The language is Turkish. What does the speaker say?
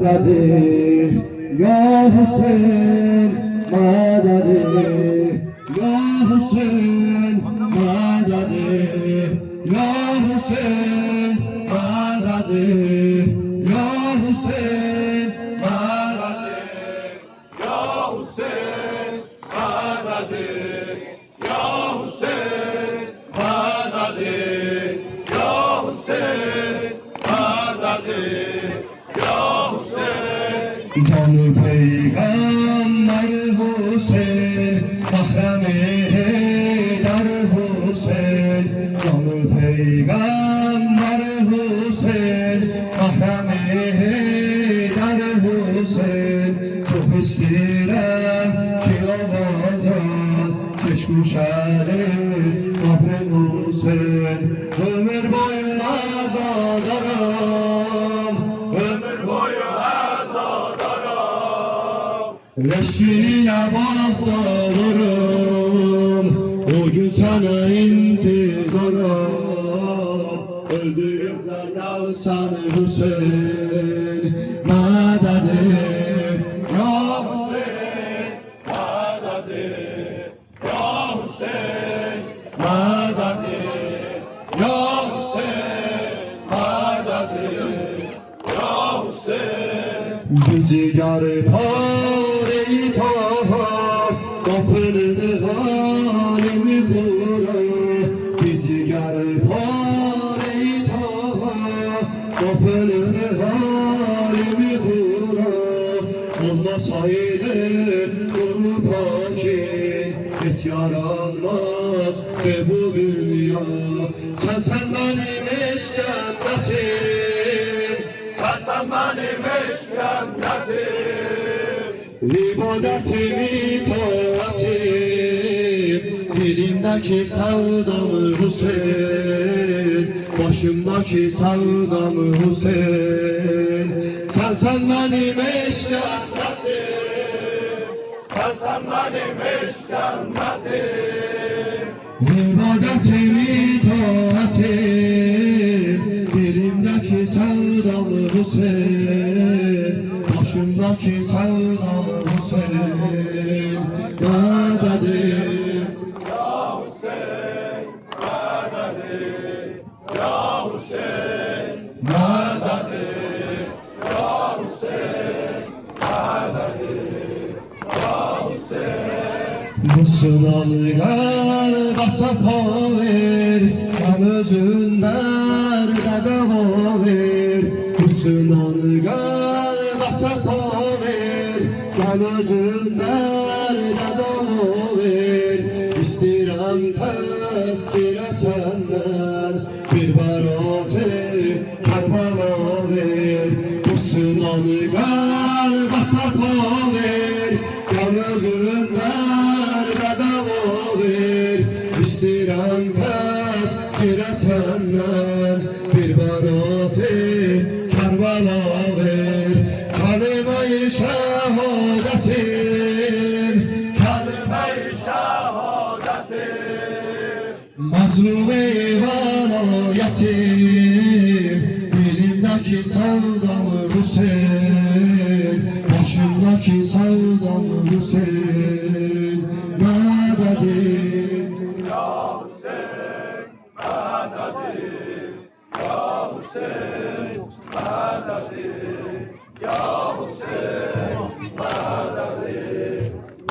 Ya Hüseyin madadi, Ya Hüseyin madadi, Ya Hüseyin madadi, Ya Hüseyin madadi, Ya Hüseyin madadi, Ya Hüseyin madadi, Ya Hüseyin madadi, Ya Hüseyin. Canı Peygamber Hüseyin, Mahrem-i Heydar Hüseyin, Canı Peygamber Hüseyin, Mahrem-i Heydar Hüseyin. Çok istirem ki olacak keşkuşeli kabrin Hüseyin. Ömür boyu azadarım, ömür boyu leşiyle bastırırım, o gün sana intizarım. Öldürürler yalsanı Hüseyin madadi, Ya Hüseyin Madadi, Ya Hüseyin madadi, Ya Hüseyin madadi, Ya Hüseyin. bizi yarı pare-i taha, kapının halini kura. Bizi yarı pare-i taha, kapının halini kura. Olmasaydı nuru pakin, hiç yaranmaz ve bu dünya. Sen benim eş cennetim, Sen benim cennetim, İbadetim, itaatim, dilimdeki sevdam Hüseyin, başımdaki sevdam Hüseyin. Sen benim eş cennetim, sen benim cennetim. İbadetim, itaatim, dilimdeki sevdam Hüseyin, başımdaki sevdam Hüseyin. Madadi, Ya Hüseyin madadi, Ya Hüseyin madadi, Ya Hüseyin madadi, Ya Hüseyin. bu sınavlar kasapa ver, kan özünler dede ver. Bu sınavlar kasapa ver, kan özünler dede ver. İstirem tezkire senden, bir barate Kerbala ver. Bu sınavlar kasapa ver, kan özünler dede ver. İstirem tezkire senden, bir barate Kerbala ver. Kalime-i şehadetim, Kelime-i şehadetim, mazlum-i velayetim, dilimdeki sevdam Hüseyin, başımdaki sevdam Hüseyin. Madadi, Ya Hüseyin madadi, Ya Hüseyin madadi, Ya Hüseyin